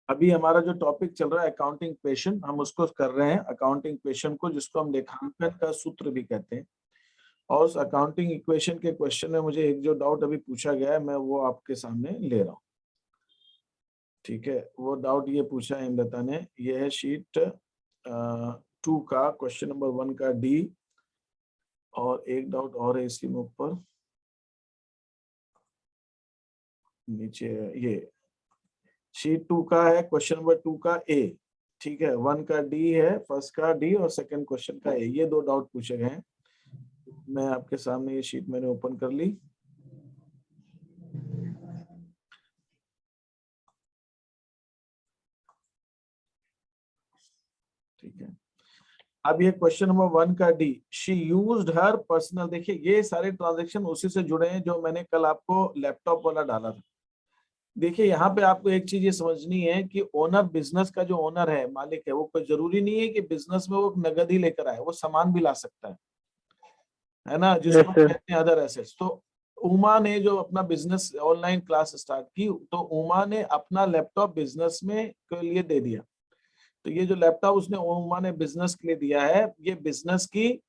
अभी हमारा जो टॉपिक चल रहा है अकाउंटिंग क्वेश्चन, हम उसको कर रहे हैं अकाउंटिंग क्वेश्चन को, जिसको हम लेखांकन का सूत्र भी कहते हैं। और उस अकाउंटिंग इक्वेशन के क्वेश्चन में मुझे एक जो डाउट अभी पूछा गया है, मैं वो आपके सामने ले रहा हूँ। ठीक है, वो डाउट ये पूछा है इमरता ने, ये है शीट 2 का क्वेश्चन नंबर 1 का डी, और एक डाउट और है इसी में ऊपर नीचे, ये शीट 2 का है क्वेश्चन नंबर 2 का ए। ठीक है, 1 का डी है, फर्स्ट का डी और सेकंड क्वेश्चन का ए, ये 2 डाउट पूछे गए हैं। मैं आपके सामने ये शीट मैंने ओपन कर ली। ठीक है, अब ये क्वेश्चन नंबर 1 का D, she used her personal, देखिए ये सारे ट्रांजैक्शन उसी से जुड़े हैं जो मैंने कल आपको लैपटॉप वाला डाला था। देखिए यहाँ पे आपको एक चीज ये समझनी है कि ओनर, बिजनेस का जो ओनर है, मालिक है, वो कोई जरूरी नहीं है कि बिजनेस में वो नगद ही लेकर आए, वो सामान भी ला सकता है ना, जिसको हम कहते हैं अदर एसेट्स। तो उमा ने जो अपना बिजनेस ऑनलाइन क्लास स्टार्ट की, तो उमा ने अपना लैपटॉप बिजनेस में के लिए दे दिया। तो ये जो लैपटॉप उसने उमा ने बिजनेस के लिए दिया है, ये बिजनेस की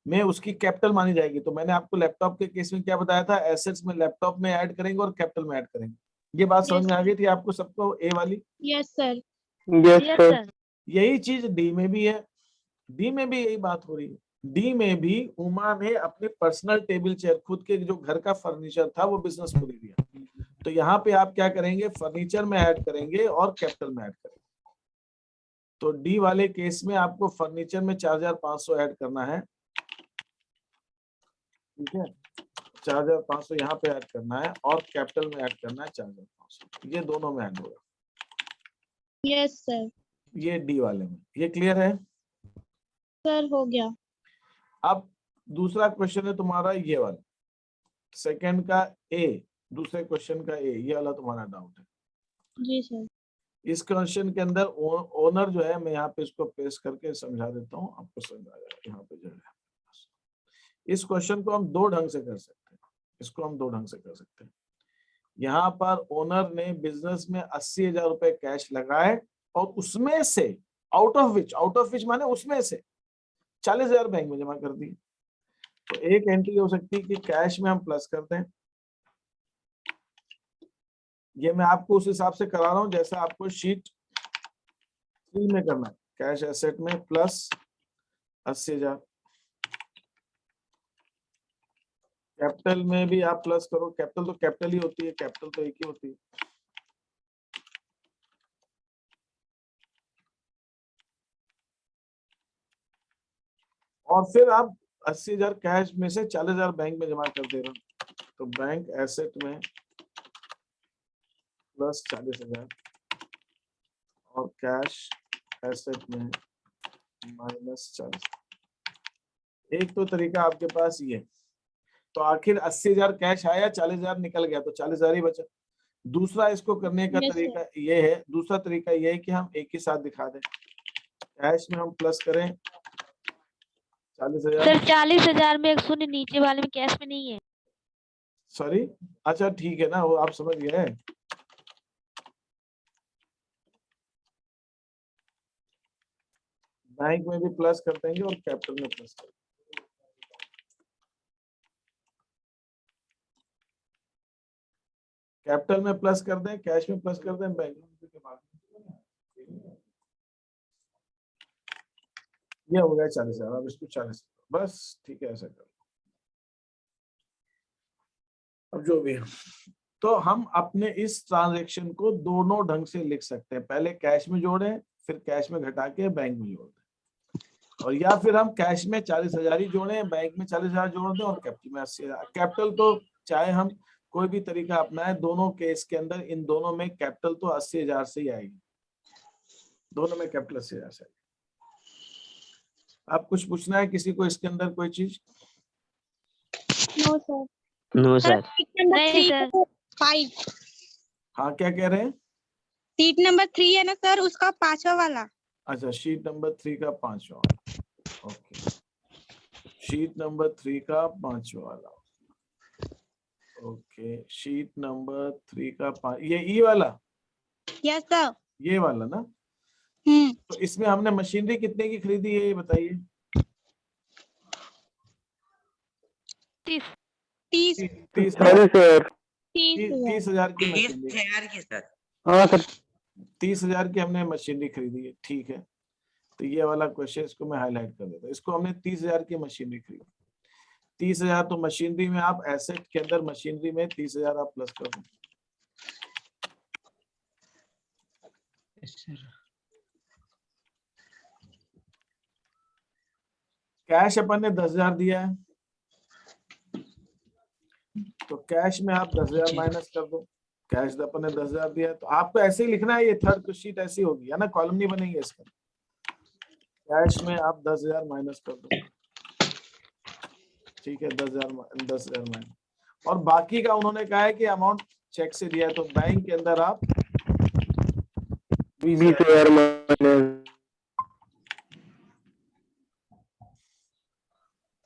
में उसकी कैपिटल मानी जाएगी। तो मैंने आपको लैपटॉप के केस में क्या बताया था, एसेट्स में लैपटॉप में ऐड करेंगे और कैपिटल में ऐड करेंगे। ये बात समझ में आ गई थी आपको सबको, ए वाली? Yes sir. Yes sir. यही चीज डी में भी है, डी में भी यही बात हो रही है। डी में भी उमा ने अपने पर्सनल टेबल चेयर, खुद के जो घर का फर्नीचर था, वो बिजनेस को दे दिया। तो यहाँ पे आप क्या करेंगे, फर्नीचर में ऐड करेंगे और कैपिटल में ऐड करेंगे। तो डी वाले केस में आपको फर्नीचर में 4500 ऐड करना है। ठीक है, 4500 यहाँ पे ऐड करना है और कैपिटल में ऐड करना है 4500, ये दोनों में ऐड होगा। Yes sir. ये डी वाले में, ये क्लियर है सर? हो गया। अब दूसरा क्वेश्चन है तुम्हारा ये वाला, सेकंड का ए, दूसरे क्वेश्चन का ए, ये वाला तुम्हारा डाउट है। जी सर। इस क्वेश्चन के अंदर ओनर जो है, मैं यहाँ पे इसको पेस्ट करके समझा देता हूँ, आपको समझ आ जाएगा। यहाँ पे जो है, इस क्वेश्चन को हम 2 ढंग से कर सकते हैं, इसको हम 2 ढंग से कर सकते हैं। यहाँ पर ओनर ने बिजनेस में 80,000 रुपए कैश लगाए और उसमें से आउट ऑफ विच माने उसमें से 40,000 बैंक में जमा कर दिए। तो एक एंट्री हो सकती है कि कैश में हम प्लस कर दें, ये मैं आपको उस हिसाब से करा रहा हूं जैसा आपको शीट 3 में करना है। कैश एसेट में प्लस 80,000, कैपिटल में भी आप प्लस करो, कैपिटल तो कैपिटल ही होती है, कैपिटल तो एक ही होती है। और फिर आप 80,000 कैश में से 40,000 बैंक में जमा कर दे रहे हो, तो बैंक एसेट में प्लस 40,000 और कैश एसेट में माइनस 40,000। एक तो तरीका आपके पास ये, तो आखिर 80,000 कैश आया, 40,000 निकल गया, तो 40,000 ही बचा। दूसरा इसको करने का तरीका ये है, दूसरा तरीका ये है कि हम एक ही साथ दिखा दें, कैश में हम प्लस करें 40,000। सर 40,000 में एक शून्य नीचे वाले में कैश में नहीं है। सॉरी, अच्छा ठीक है ना, वो आप समझ गए। बैंक में भी प्लस कर देंगे और कैपिटल में प्लस कर देंगे। कैपिटल में प्लस कर दें, कैश में प्लस कर दें, बैंक में। ये हो गया 40,000, अब इसको 40, बस ठीक है, ऐसा कर। अब जो भी है, तो हम अपने इस ट्रांजैक्शन को दोनों ढंग से लिख सकते हैं, पहले कैश में जोड़ें, फिर कैश में घटा के बैंक में जोड़ दें, और या फिर हम कैश में 40,000 ही जोड़ें, बैंक में 40,000 जोड़ दें और कैपिटल में 80,000। कैपिटल तो चाहे हम कोई भी तरीका अपनाएं, दोनों केस के अंदर इन दोनों में कैपिटल तो 80,000 से ही आएगी, दोनों में कैपिटल 80,000 से आएगी। आप कुछ पूछना है किसी को इसके अंदर कोई चीज? No sir. No sir. नहीं सर। 5 हाँ, क्या कह रहे हैं? सीट नंबर 3 है ना सर, उसका 5वां वाला। अच्छा, शीट नंबर 3 का 5वां वाला, ओके, शीट नंबर 3 का 5वां वाला, ओके, शीट नंबर 3 का 5, ये ई वाला? Yes sir. ये वाला ना। तो इसमें हमने मशीनरी कितने की खरीदी है ये बताइए। 30 30 सॉरी सर। 30,000 की 30 मशीनरी, हजार की सर। हाँ सर। 30,000 की हमने मशीनरी खरीदी है, ठीक है। तो ये वाला क्वेश्चन इसको मैं हाईलाइट कर देता हूँ। इसको हमने 30,000 की मशीनरी खरीदी। 30,000 तो मशीनरी में आप एसेट के अंदर मशीनरी में 30,000 आप प्लस कर दो। कैश अपन ने 10,000 दिया है, तो कैश में आप 10,000 माइनस कर दो। कैश अपन ने 10,000 दिया है, तो आपको ऐसे ही लिखना है, ये थर्ड शीट ऐसी होगी है ना, कॉलम नहीं बनेंगे इसका। कैश में आप 10,000 माइनस कर दो, ठीक है, 10,000 माइनस। और बाकी का उन्होंने कहा है कि अमाउंट चेक से दिया है, तो बैंक के अंदर आप 20,000 माइनस।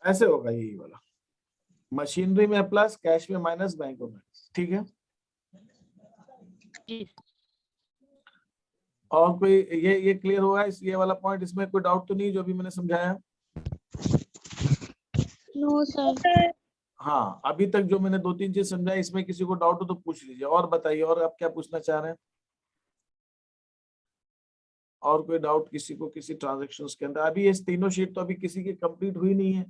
ऐसे होगा यही वाला, मशीनरी में प्लस, कैश में माइनस, बैंक में माइनस, ठीक है। जी। और कोई ये क्लियर हुआ है ये वाला पॉइंट, इसमें कोई डाउट तो नहीं जो भी मैंने समझाया। No sir. हाँ, अभी तक जो मैंने 2-3 चीज समझाई, इसमें किसी को डाउट हो तो पूछ लीजिए। और बताइए, और आप क्या पूछना चाह रहे हैं? और कोई डाउट किसी को किसी ट्रांजेक्शन्स के अंदर? अभी ये तीनों शीट तो अभी किसी की कंप्लीट हुई नहीं है,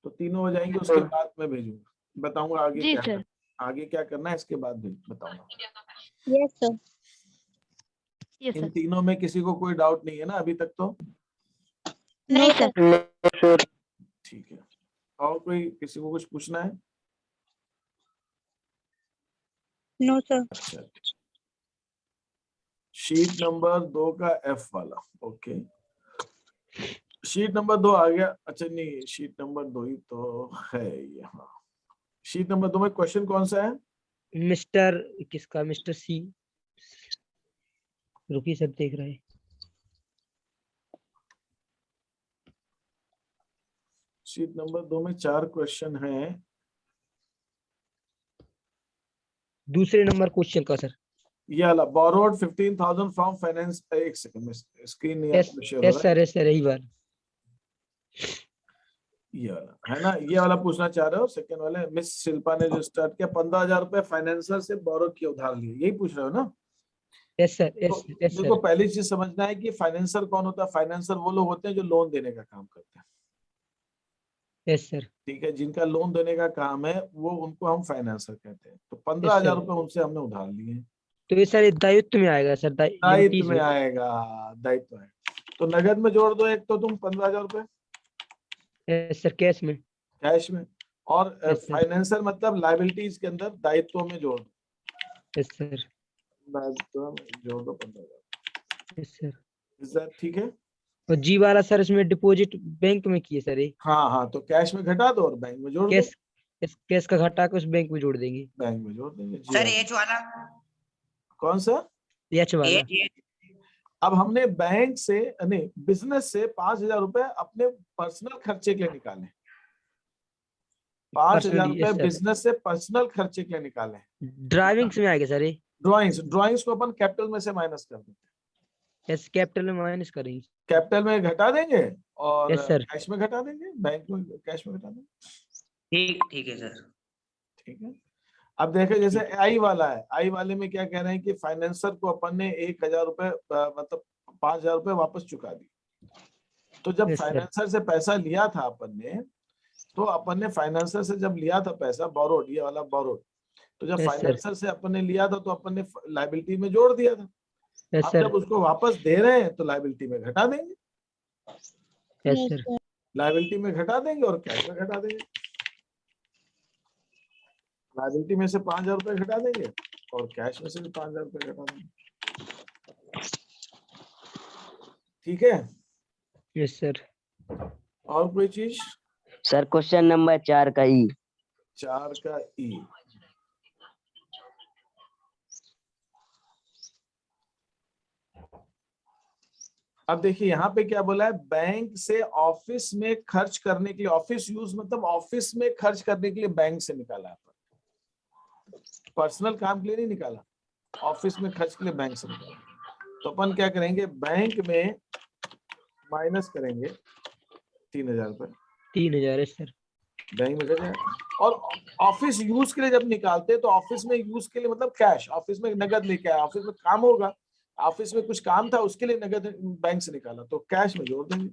तो तीनों हो जाएंगे, उसके बाद मैं भेजूंगा, बताऊंगा आगे जी क्या सर। करना, आगे क्या करना है इसके बाद बताऊंगा। Yes sir. Yes in sir. तीनों में किसी को कोई डाउट नहीं है ना अभी तक तो? नहीं सर। सर ठीक है। और कोई किसी को कुछ पूछना है? No sir. अच्छा, शीट नंबर 2 का एफ वाला, ओके। शीट नंबर 2 आ गया। अच्छा नहीं, शीट नंबर 2 ही तो है ये। हाँ, शीट नंबर 2 में क्वेश्चन कौन सा है? मिस्टर किसका? मिस्टर सी। रुकिए सर, देख रहे हैं। शीट नंबर 2 में 4 क्वेश्चन हैं। दूसरे नंबर क्वेश्चन का सर। ये वाला, बोरोड 15,000 फ्रॉम फाइनेंस, एक सेकंड, स्क्रीन नहीं यस शेयर हो रहा है। यस सर, यही बात। ये वाला है ना, ये वाला पूछना चाह रहे हो? सेकंड वाले, मिस शिल्पा ने जो स्टार्ट किया, 15,000 रुपए फाइनेंसर से बोरो किया, उधार लिए, यही पूछ रहे हो ना? Yes sir. तो यस देखो, सर। पहली चीज समझना है कि फाइनेंसर कौन होता है। फाइनेंसर वो लोग होते हैं जो लोन देने का काम करते हैं, यस सर। ठीक है। जिनका लोन देने का काम है वो, उनको हम फाइनेंसर कहते हैं। तो Yes, 15,000 sir. रुपए उनसे हमने उधार लिए हैं। तो ये सर दायित्व में आएगा सर, दायित्व लिमिटीज में आएगा, दायित्व है। तो नगद में जोड़ दो एक, तो तुम 15,000 रुपए यस सर, कैश में। कैश में, और Yes, sir. फाइनेंसर मतलब लाइबिलिटीज के अंदर दायित्व में जोड़ दो, यस सर। दायित्व में जोड़ दो 15,000। Yes sir. इज दैट ठीक है? और जी वाला सर इसमें डिपॉजिट बैंक में किए सर ये। हाँ हाँ, तो कैश में घटा दो और बैंक में जोड़ दो। कैश का घटा के उस बैंक में जोड़ देंगे। बैंक में जोड़ देंगे जी। सर हाँ। एच वाला, कौन सा? एच वाला। अब हमने बैंक से, नहीं, बिजनेस से 5,000 रुपए अपने पर्सनल खर्चे के लिए निकाले। 5,000 Personally, yes, रुपए sir. बिजनेस से पर्सनल खर्चे के लिए निकाले। ड्राइविंग्स में आएगा सर ये। ड्राइंग्स को अपन कैपिटल में से माइनस कर देते हैं। यस, कैपिटल में माइनस करेंगे। कैपिटल में घटा देंगे और Yes, sir. कैश में घटा देंगे, बैंक में कैश में घटा देंगे, ठीक है सर। ठीक है। अब देखें, जैसे आई वाला है, आई वाले में क्या कह रहे हैं कि फाइनेंसर को अपन ने 1,000 रुपए मतलब 5,000 रुपए वापस चुका दी। तो जब Yes, sir. फाइनेंसर से पैसा लिया था अपन ने, तो अपन ने फाइनेंसर से जब लिया था पैसा, बोरोड, ये वाला बोरोड, तो जब Yes, sir. फाइनेंसर से अपन ने लिया था तो अपन ने लाइबिलिटी में जोड़ दिया था। यस अब सर। जब उसको वापस दे रहे हैं तो लाइबिलिटी में घटा देंगे, यस सर। लाइबिलिटी में घटा देंगे और कैश में घटा देंगे। लाइबिलिटी में से 5,000 रुपए घटा देंगे और कैश में से भी 5,000 रुपए घटा देंगे, ठीक है। Yes sir. और कोई चीज? सर क्वेश्चन नंबर 4 का ई। 4 का ई, अब देखिए यहाँ पे क्या बोला है, बैंक से ऑफिस में खर्च करने के लिए, ऑफिस यूज मतलब ऑफिस में खर्च करने के लिए बैंक से निकाला है, पर्सनल काम के लिए नहीं निकाला, ऑफिस में खर्च के लिए बैंक से निकाला। तो अपन क्या करेंगे, बैंक में माइनस करेंगे 3000 रुपए, 3000 है सर। बैंक में करेंगे। और ऑफिस यूज के लिए जब निकालते हैं तो ऑफिस में यूज के लिए मतलब कैश, ऑफिस में नगद लेके आया, ऑफिस में काम होगा, ऑफिस में कुछ काम था उसके लिए नगद बैंक से निकाला तो कैश में जोड़ देंगे।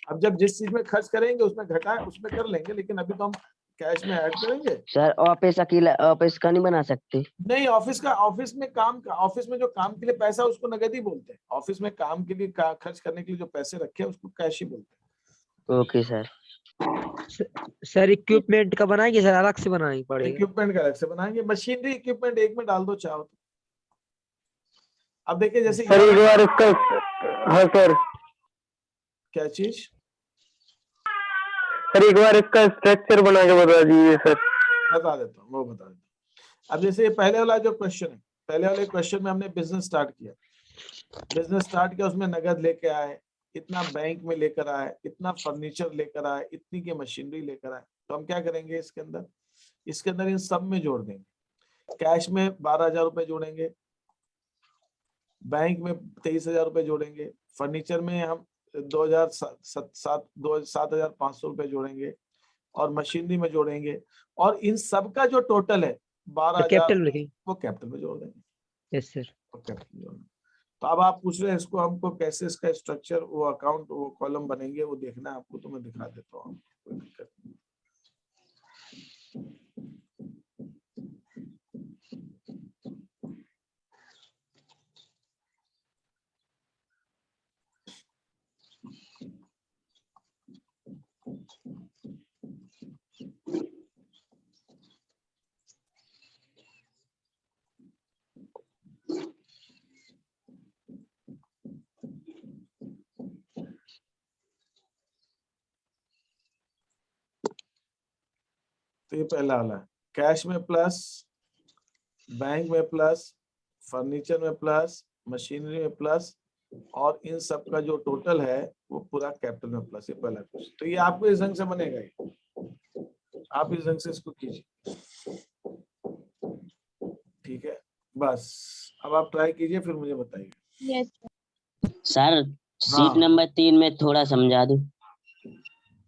अब जब जिस चीज में खर्च करेंगे उसमें घटाए उसमें कर लेंगे, लेकिन अभी तो हम कैश में ऐड करेंगे। सर ऑफिस अकेला ऑफिस का नहीं बना सकते? नहीं, ऑफिस का, ऑफिस में काम का, ऑफिस में जो काम के लिए पैसा उसको नगद ही बोलते हैं। ऑफिस में काम के लिए खर्च करने के लिए जो पैसे रखे हैं उसको कैश ही बोलते हैं। Okay sir. सर इक्विपमेंट का बनाएंगे सर, अलग से बनाना पड़ेगा? इक्विपमेंट का अलग से बनाएंगे, मशीनरी इक्विपमेंट एक में डाल दो चाहो तो। अब देखिए जैसे सर एक बार इसका, हाँ सर, क्या चीज, सर एक बार इसका स्ट्रक्चर बना के बता दीजिए सर। बता देता हूँ, वो बता देता हूँ। अब जैसे ये पहले वाला जो क्वेश्चन है, पहले वाले क्वेश्चन में हमने बिजनेस स्टार्ट किया, उसमें नगद लेके आए, इतना बैंक में लेकर आए, इतना फर्नीचर लेकर आए, इतनी की मशीनरी लेकर आए। तो हम क्या करेंगे, इसके अंदर इन सब में जोड़ देंगे। कैश में 12,000 रुपए जोड़ेंगे, बैंक में 23,000 रुपए जोड़ेंगे, फर्नीचर में हम 7,500 रुपए जोड़ेंगे और मशीनरी में जोड़ेंगे, और इन सब का जो टोटल है 12,000 कैपिटल में लिखेंगे? वो कैपिटल में जोड़ देंगे। Yes sir. कैपिटल जोड़ना। तो अब आप पूछ रहे हैं इसको हमको कैसे, इसका स्ट्रक्चर, वो अकाउंट, वो कॉलम बनेंगे, वो देखना है आपको, तो मैं दिखा देता हूँ, कोई दिक्कत नहीं। तो ये पहला वाला है, कैश में प्लस, बैंक में प्लस, फर्नीचर में प्लस, मशीनरी में प्लस, और इन सब का जो टोटल है वो पूरा कैपिटल में प्लस। ये पहला क्वेश्चन, तो ये आपको इस ढंग से बनेगा, ये आप इस ढंग से इसको कीजिए, ठीक है। बस अब आप ट्राई कीजिए, फिर मुझे बताइए। यस सर सीट नंबर 3 में थोड़ा समझा दो।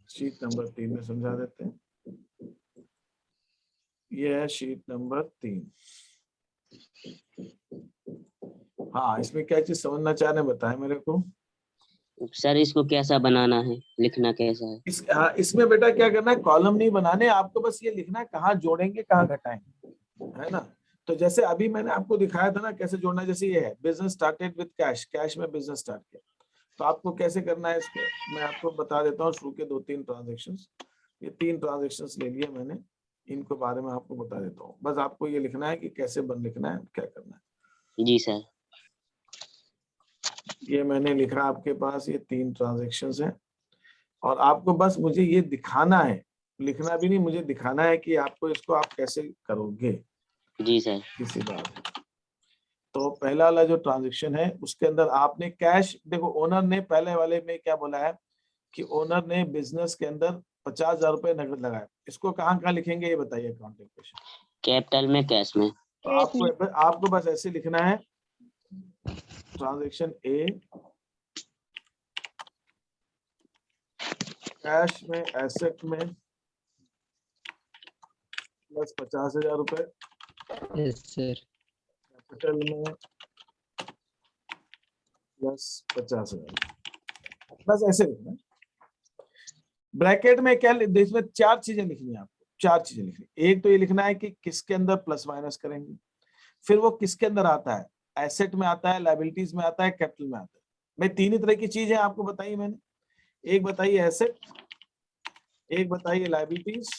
शीट नंबर 3 में समझा देते हैं। ये है शीट नंबर 3। हाँ, इसमें क्या चीज समझना चाह रहे हैं बताएं मेरे को। सर इसको कैसा बनाना है, लिखना कैसा है? इसमें बेटा क्या करना है, कॉलम नहीं बनाने, आपको बस ये लिखना है कहाँ जोड़ेंगे कहाँ घटाएंगे, है ना। तो जैसे अभी मैंने आपको दिखाया था ना कैसे जोड़ना है, जैसे ये है business started with cash, cash में बिजनेस स्टार्ट किया, तो आपको कैसे करना है इसको मैं आपको बता देता हूँ। शुरू के 2-3 ट्रांजेक्शंस, ये 3 ट्रांजेक्शंस ले लिए मैंने, इनको बारे में आपको बता देता हूँ। बस आपको ये लिखना है कि कैसे लिखना है, क्या करना है। जी सर। ये मैंने लिखा आपके पास, ये 3 ट्रांजेक्शंस हैं, और आपको बस मुझे ये दिखाना है, लिखना भी नहीं, मुझे दिखाना है कि आपको इसको आप कैसे करोगे। जी सर। किसी बात। तो पहला वाला जो ट्रांजेक्शन है उसके अंदर आपने कैश, देखो ओनर ने पहले वाले में क्या बोला है कि ओनर ने बिजनेस के अंदर 50,000 रुपए नगद लगाए, इसको कहाँ लिखेंगे ये बताइए अकाउंटिंग क्वेश्चन। कैपिटल में, कैश में? तो आपको बस ऐसे लिखना है, ट्रांजेक्शन ए, कैश में, एसेट में प्लस 50,000 रुपए, यस सर। कैपिटल में प्लस 50,000, बस ऐसे लिखना है। ब्रैकेट में क्या, इसमें 4 चीजें लिखनी है आपको, 4 चीजें लिखनी। एक तो ये लिखना है कि किसके अंदर प्लस माइनस करेंगे, फिर वो किसके अंदर आता है, एसेट में आता है, लायबिलिटीज में आता है, कैपिटल में आता है। मैं 3 ही तरह की चीजें आपको बताई मैंने, एक बताइए एसेट, एक बताइए लायबिलिटीज,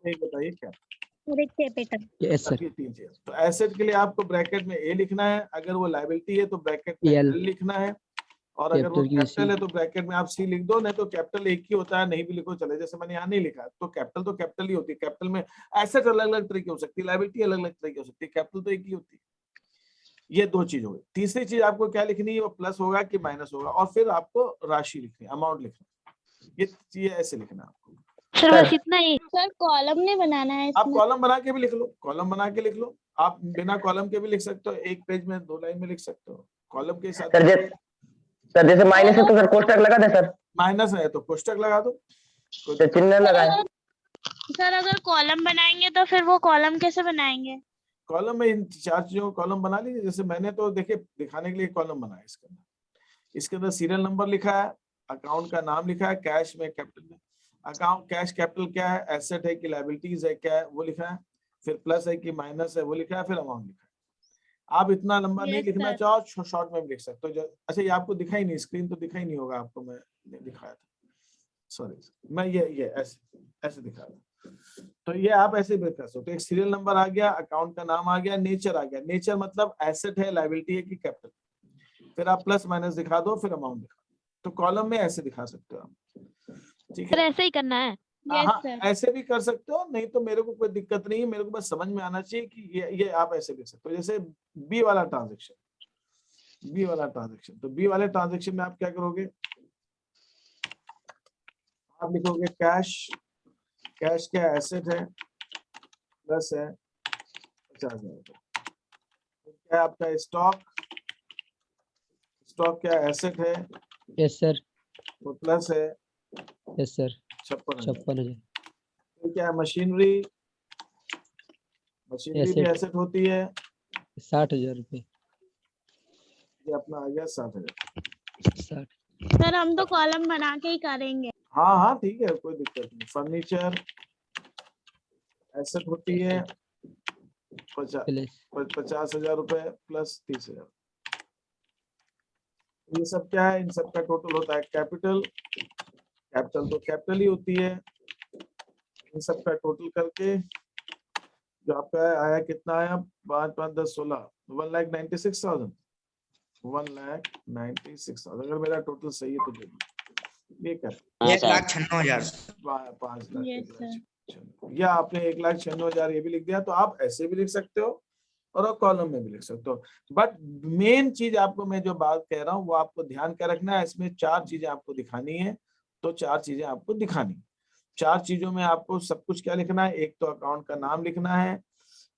और एक बताइए कैपिटल। Yes sir. 3 चीजें। तो एसेट के लिए आपको ब्रैकेट में ए लिखना है, अगर वो लायबिलिटी है तो ब्रैकेट में एल एल लिखना है, और अगर वो कैपिटल की कैपिटल सी। है तो ब्रैकेट में आप सी लिख दो, नहीं तो कैपिटल एक ही होता है, नहीं भी लिखो चले। जैसे मैंने यहाँ नहीं लिखा तो कैपिटल ही होती है। कैपिटल में एसेट अलग अलग तरह की हो सकती है, लायबिलिटी अलग अलग तरह की हो सकती है, कैपिटल तो एक ही होती है। ये 2 चीज हो गई। तीसरी चीज आपको क्या लिखनी है, वो प्लस होगा कि माइनस होगा, और फिर आपको राशि लिखनी, अमाउंट लिखना। ये ऐसे लिखना आपको। सर बस इतना ही? सर कॉलम नहीं बनाना है आप इसमें? कॉलम बना के भी लिख लो, कॉलम बना के लिख लो, आप बिना कॉलम के भी लिख सकते हो, एक पेज में 2 लाइन में लिख सकते हो कॉलम के साथ। सर जैसे माइनस है तो सर कोष्टक लगा दे सर। माइनस है तो कोष्टक लगा दो, कोई तो चिन्ह लगाए। सर अगर कॉलम बनाएंगे तो फिर वो कॉलम कैसे बनाएंगे? कॉलम में इन 4 चीजों को कॉलम बना लीजिए। जैसे मैंने तो देखिए दिखाने के लिए कॉलम बनाया इसके अंदर सीरियल नंबर लिखा है, अकाउंट का नाम लिखा है, कैश में कैपिटल में, अकाउंट कैश कैपिटल क्या है, एसेट है कि लायबिलिटीज है क्या है वो लिखा है, फिर प्लस है कि माइनस है वो लिखा है, फिर अमाउंट लिखा है। आप इतना लंबा नहीं Yes, लिखना sir. चाहो शॉर्ट में भी लिख सकते हो। अच्छा ये आपको दिखाई नहीं, स्क्रीन तो दिखाई नहीं होगा आपको, मैं दिखाया था, सॉरी मैं ये ऐसे दिखा रहा। तो ये आप ऐसे भी कर सकते हो। एक सीरियल नंबर आ गया, अकाउंट का नाम आ गया, नेचर आ गया। नेचर मतलब एसेट है, लायबिलिटी है कि कैपिटल, फिर आप प्लस माइनस दिखा दो, फिर अमाउंट दिखा दो। तो कॉलम में ऐसे दिखा सकते हो आप, ठीक सर है। ऐसे ही करना है। Yes, हाँ sir. ऐसे भी कर सकते हो, नहीं तो मेरे को कोई दिक्कत नहीं है, मेरे को बस समझ में आना चाहिए कि ये आप ऐसे लिख सकते हो। जैसे बी वाला ट्रांजेक्शन, तो बी वाले ट्रांजेक्शन में आप क्या करोगे, आप लिखोगे कैश क्या एसेट है, प्लस है 50,000 रुपये। क्या है आपका स्टॉक क्या एसेट है, यस सर, वो प्लस है यस सर, 56,000। 56,000। फिर क्या है मशीनरी भी एसेट होती है, 60,000 रुपये। ये अपना आ गया 60,000। 60। सर हम तो कॉलम बना के ही करेंगे। हाँ ठीक है, कोई दिक्कत नहीं। फर्नीचर एसेट होती है 50,000 रुपए प्लस 30,000। ये सब क्या है, इन सब का टोटल होता है कैपिटल तो कैपिटल ही होती है। इन सब का टोटल करके जो आपका आया कितना आया, 5 5 10 16, 1,96,000। 1,96,000 अगर मेरा टोटल सही है तो दे दो। ये क्या, हाँ सर। 1,96,000। 5 lakh Yes, sir. या आपने 1,96,000 ये भी लिख दिया, तो आप ऐसे भी लिख सकते हो और आप कॉलम में भी लिख सकते हो। बट मेन चीज आपको मैं जो बात कह रहा हूँ वो आपको ध्यान क्या रखना है, इसमें 4 चीजें आपको दिखानी है, तो 4 चीजें आपको दिखानी। 4 चीजों में आपको सब कुछ क्या लिखना है, एक तो अकाउंट का नाम लिखना है,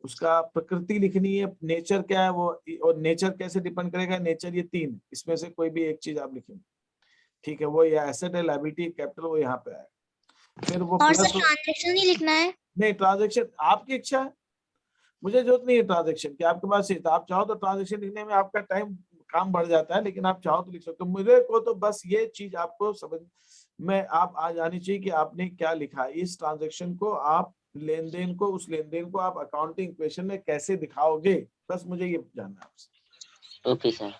उसका प्रकृति लिखनी है, नेचर क्या है वो, और नेचर कैसे डिपेंड करेगा, नेचर ये 3 इसमें से कोई भी एक चीज आप लिखेंगे, ठीक है। वो या एसेट है, लायबिलिटी, कैपिटल, वो यहाँ पे आएगा। फिर वो और प्लस सर ट्रांजैक्शन नहीं लिखना है? नहीं, ट्रांजेक्शन आपकी इच्छा है, मुझे जरूरत नहीं है ट्रांजेक्शन की, आपके पास ही आप चाहो तो ट्रांजेक्शन लिखने में आपका टाइम काम बढ़ जाता है, लेकिन आप चाहो तो लिख सकते हो। मुझे को तो बस ये चीज आपको समझ में आप आ जानी चाहिए कि आपने क्या लिखा है। इस ट्रांजेक्शन को आप लेन देन को, उस लेन देन को आप अकाउंटिंग इक्वेशन में कैसे दिखाओगे, बस मुझे ये जानना है आपसे। Okay sir.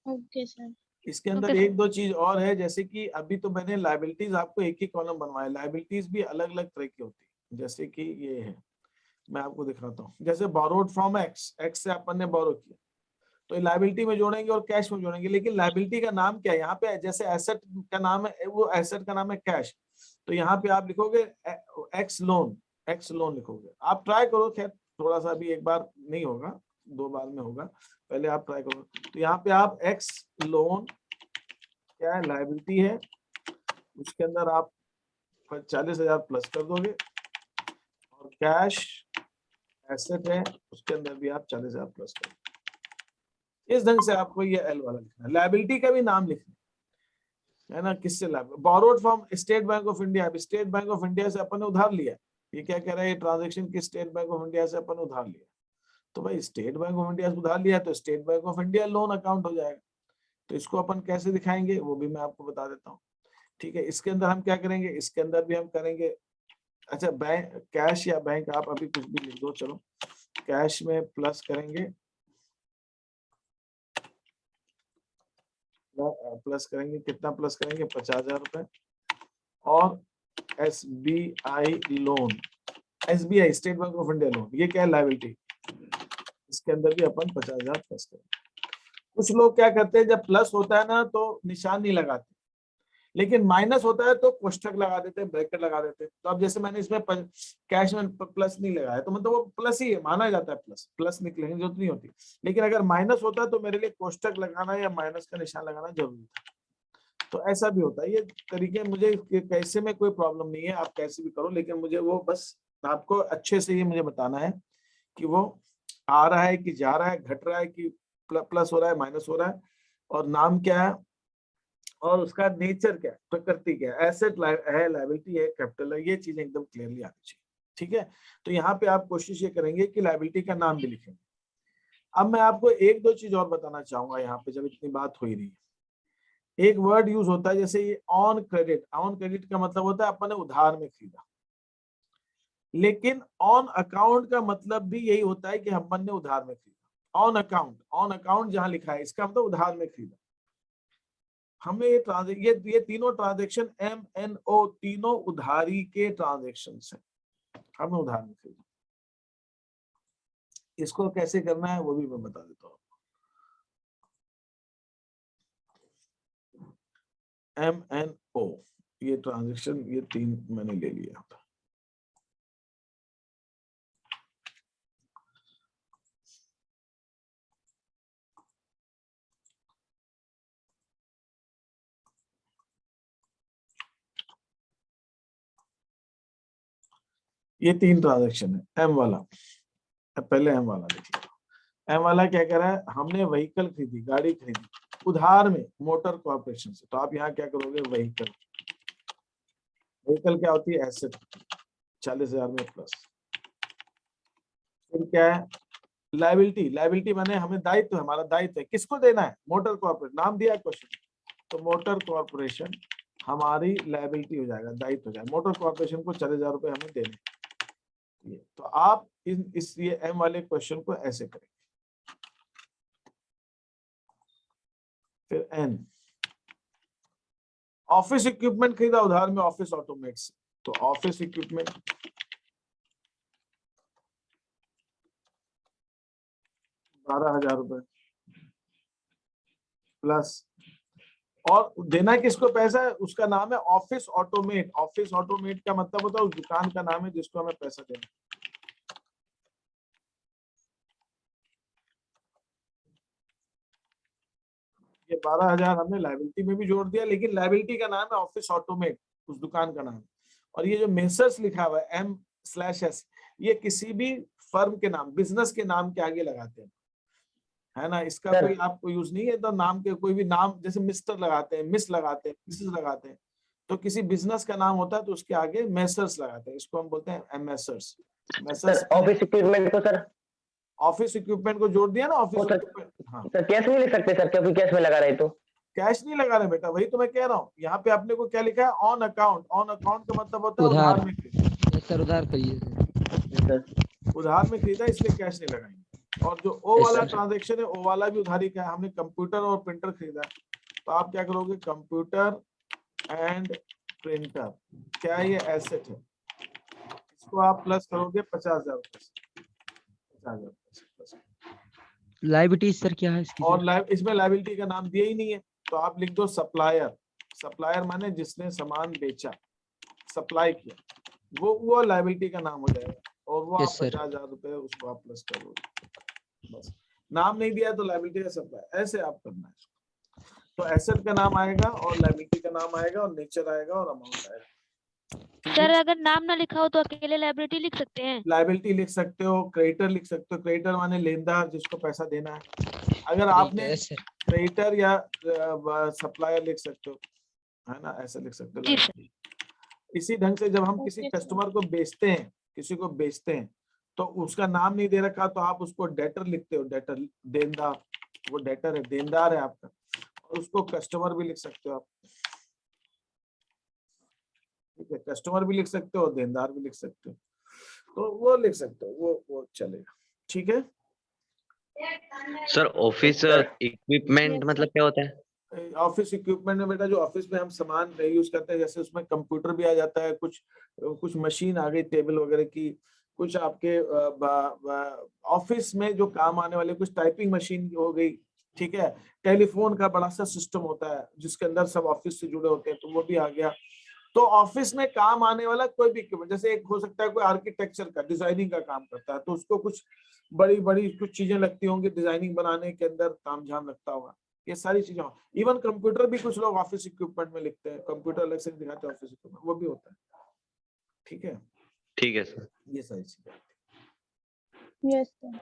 Okay sir. इसके अंदर एक दो चीज और है, जैसे कि अभी तो मैंने लायबिलिटीज आपको एक ही कॉलम बनवाया, लायबिलिटीज भी अलग अलग तरह की होती है। जैसे कि ये है, मैं आपको दिखाता हूँ। जैसे बोरोड फ्रॉम एक्स से अपन ने बोरो किया, तो लायबिलिटी में जोड़ेंगे और कैश में जोड़ेंगे, लेकिन लायबिलिटी का नाम क्या है यहाँ पे, जैसे एसेट का नाम है, वो एसेट का नाम है कैश, तो यहाँ पे आप लिखोगे एक्स लोन लिखोगे। आप ट्राई करो, खैर थोड़ा सा भी, एक बार नहीं होगा 2 बार में होगा, पहले आप ट्राई करो। तो यहाँ पे आप एक्स लोन क्या है, लायबिलिटी है, उसके अंदर आप 40,000 प्लस कर दोगे, और कैश एसेट है, उसके अंदर भी आप 40,000 प्लस कर दोगे। इस ढंग से आपको ये एल वाला लिखना है। लायबिलिटी का भी नाम लिखना है ना, किससे लाभ, borrowed from state bank of India. State bank of India से अपन ने उधार लिया, ये क्या कह रहा है, ये ट्रांजेक्शन की स्टेट बैंक ऑफ इंडिया से अपन उधार लिया, तो भाई स्टेट बैंक ऑफ इंडिया से उधार लिया तो state bank of India loan account हो जाएगा। तो इसको अपन कैसे दिखाएंगे वो भी मैं आपको बता देता हूँ, ठीक है। इसके अंदर हम क्या करेंगे, इसके अंदर भी हम करेंगे, अच्छा बैंक कैश या बैंक आप अभी कुछ भी लिख दो, चलो कैश में प्लस करेंगे, प्लस करेंगे, कितना प्लस करेंगे, 50,000 रुपए। और SBI loan, SBI state bank of India loan, ये क्या है, लायबिलिटी, इसके अंदर भी अपन 50,000 प्लस करेंगे। कुछ लोग क्या करते हैं, जब प्लस होता है ना तो निशान नहीं लगाते, लेकिन माइनस होता है तो कोष्ठक लगा देते हैं, ब्रैकेट लगा देते हैं। तो अब जैसे मैंने इसमें कैश में प्लस नहीं लगाया, तो मतलब वो प्लस ही है, माना जाता है प्लस निकलने की जरूरत नहीं होती। लेकिन अगर माइनस होता है तो मेरे लिए कोष्ठक लगाना या माइनस का निशान लगाना जरूरी था। तो ऐसा भी होता है, ये तरीके, मुझे कैसे में कोई प्रॉब्लम नहीं है, आप कैसे भी करो, लेकिन मुझे वो बस आपको अच्छे से ये मुझे बताना है कि वो आ रहा है कि जा रहा है, घट रहा है कि प्लस हो रहा है, माइनस हो रहा है, और नाम क्या है और उसका नेचर क्या है, प्रकृति क्या है, एसेट है, लायबिलिटी है, कैपिटल है, ये चीजें एकदम क्लियरली आनी चाहिए। ठीक है, तो यहाँ पे आप कोशिश ये करेंगे कि लायबिलिटी का नाम भी लिखेंगे। अब मैं आपको एक दो चीज और बताना चाहूंगा यहाँ पे, जब इतनी बात हो ही रही है। एक वर्ड यूज होता है जैसे ये ऑन क्रेडिट। ऑन क्रेडिट का मतलब होता है अपन ने उधार में खरीदा, लेकिन ऑन अकाउंट का मतलब भी यही होता है कि अपन ने उधार में खरीदा। ऑन अकाउंट जहां लिखा है इसका मतलब उधार में खरीदा। हमें ये तीनों ट्रांजेक्शन MNO तीनों उधारी के ट्रांजेक्शन हैं, हमें उधार में खरीदा। इसको कैसे करना है वो भी मैं बता देता हूँ। MNO ये ट्रांजेक्शन, ये तीन मैंने ले लिया था। ये तीन ट्रांजेक्शन है। एम वाला, पहले एम वाला देखिए। एम वाला क्या कह रहा है, हमने व्हीकल खरीदी, गाड़ी खरीदी उधार में मोटर कॉर्पोरेशन से। तो आप यहाँ क्या करोगे, व्हीकल। व्हीकल क्या होती है, एसेट, 40,000 में प्लस। फिर क्या है, लायबिलिटी। लायबिलिटी माने हमें दायित्व है, हमारा दायित्व है, किसको देना है, मोटर कॉर्पोरेशन, नाम दिया है क्वेश्चन, तो मोटर कॉर्पोरेशन हमारी लायबिलिटी हो जाएगा, दायित्व हो जाएगा। मोटर कॉर्पोरेशन को 40,000 रुपए हमें देने। तो आप ये एम वाले क्वेश्चन को ऐसे करेंगे। फिर एन, ऑफिस इक्विपमेंट खरीदा उधार में ऑफिस ऑटोमेट से। तो ऑफिस इक्विपमेंट 12,000 रुपए प्लस, और देना किसको पैसा है, उसका नाम है ऑफिस ऑटोमेट। ऑफिस ऑटोमेट का मतलब होता है उस दुकान का नाम है जिसको हमें पैसा देना। ये 12,000 हमने लायबिलिटी में भी जोड़ दिया, लेकिन लायबिलिटी का नाम है ऑफिस ऑटोमेट, उस दुकान का नाम। और ये जो मेसर्स लिखा हुआ है M/S, ये किसी भी फर्म के नाम, बिजनेस के नाम के आगे लगाते हैं, है ना। इसका सर। कोई आपको यूज नहीं है। तो नाम के कोई भी नाम, जैसे मिस्टर लगाते हैं, मिस लगाते हैं, मिसेस लगाते हैं, तो किसी बिजनेस का नाम होता है तो उसके आगे मेसर्स लगाते हैं। इसको हम बोलते हैं मेसर्स। सर ऑफिस इक्विपमेंट को सर, ऑफिस इक्विपमेंट को जोड़ दिया ना, ऑफिस सर, इक्विपमेंट। हाँ, सर कैश नहीं ले सकते सर, क्योंकि कैश में लगा रहे तो। कैश नहीं लगा रहे बेटा, वही तो मैं कह रहा हूँ। यहाँ पे आपने को क्या लिखा है, ऑन अकाउंट। ऑन अकाउंट का मतलब होता है उधार। उधार में खरीदा। सर उधार करिए सर उधार में खरीदा, इसलिए कैश नहीं लगाएंगे। और जो ओ Yes, वाला sir. ट्रांजेक्शन है, ओ वाला भी उधारी का है। हमने कंप्यूटर और प्रिंटर खरीदा, तो आप क्या करोगे, कंप्यूटर एंड प्रिंटर, क्या ये एसेट है, इसको आप प्लस करोगे 50,000 रुपए से, 50,000 प्लस। लायबिलिटी सर क्या है इसकी? और इसमें लायबिलिटी का नाम दिया ही नहीं है, तो आप लिख दो सप्लायर। सप्लायर माने जिसने सामान बेचा, सप्लाई किया, वो लायबिलिटी का नाम हो जाएगा। और वो आप Yes, sir. 50,000 रुपए उसको आप प्लस करोगे, बस। नाम नहीं दिया तो लायबिलिटी का सप्लाई, ऐसे आप करना है इसको। तो एसेट का नाम आएगा और लायबिलिटी का नाम आएगा और नेचर आएगा और अमाउंट आएगा। सर अगर नाम ना लिखा हो तो अकेले लाइबिलिटी लिख सकते हैं? लायबिलिटी लिख सकते हो, क्रेडिटर लिख सकते हो। क्रेडिटर माने लेनदार, जिसको पैसा देना है। अगर आपने Yes, sir. क्रेडिटर या सप्लायर लिख सकते हो, है ना, ऐसे लिख सकते हो। जी सर। इसी ढंग से जब हम किसी Okay, sir. कस्टमर को बेचते हैं, किसी को बेचते हैं, तो उसका नाम नहीं दे रखा तो आप उसको डेटर लिखते हो, डेटर, देनदार। वो डेटर है, देनदार है आपका। और उसको कस्टमर भी लिख सकते हो आप, ठीक है। कस्टमर भी लिख सकते हो, देनदार भी लिख सकते हो, तो वो लिख सकते हो, वो चलेगा, ठीक है। सर ऑफिस इक्विपमेंट मतलब क्या होता है? ऑफिस इक्विपमेंट में बेटा, जो ऑफिस में हम सामान यूज करते हैं, जैसे उसमें कंप्यूटर भी आ जाता है, कुछ मशीन आ गई, टेबल वगैरह की, कुछ आपके ऑफिस में जो काम आने वाले कुछ टाइपिंग मशीन हो गई, ठीक है। टेलीफोन का बड़ा सा सिस्टम होता है जिसके अंदर सब ऑफिस से जुड़े होते हैं, तो वो भी आ गया। तो ऑफिस में काम आने वाला कोई भी इक्विपमेंट, जैसे एक हो सकता है कोई आर्किटेक्चर का, डिजाइनिंग का काम करता है, तो उसको कुछ बड़ी बड़ी कुछ चीजें लगती होंगी डिजाइनिंग बनाने के अंदर, तामझाम लगता होगा, ये सारी चीजें। इवन कंप्यूटर भी कुछ लोग ऑफिस इक्विपमेंट में लिखते हैं, कंप्यूटर अलग से दिखाते हैं, ऑफिस इक्विपमेंट वो भी होता है, ठीक है। ठीक है सर। ये सारी चीजें। Yes, sir.